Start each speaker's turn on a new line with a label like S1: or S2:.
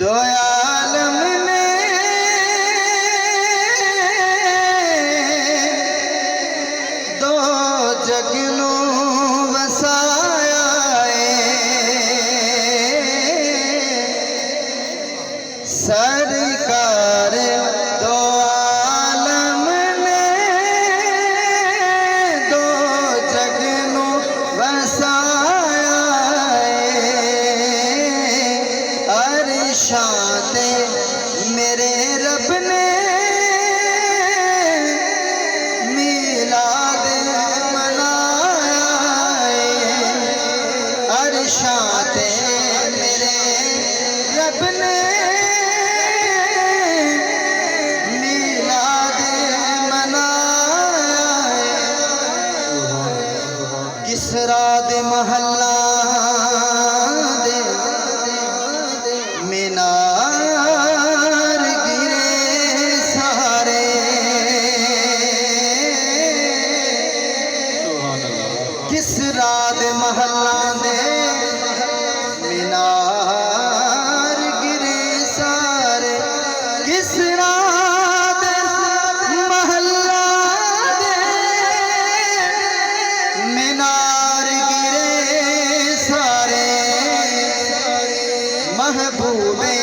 S1: दो आलम ने दो जग नू वसाया सरकार। दो आलम ने दो जग नू वसाया अरशाते मेरे रब ने मिलाद मनाया अरशाते मेरे रब ने मिलाद मनाया किसरा दे महल्ला दे मीनार गिरे सारे किसरा दे महल्ला दे मीनार गिरे सारे किसरा दे महल्ला दे मीनार गिरे सारे महबूबे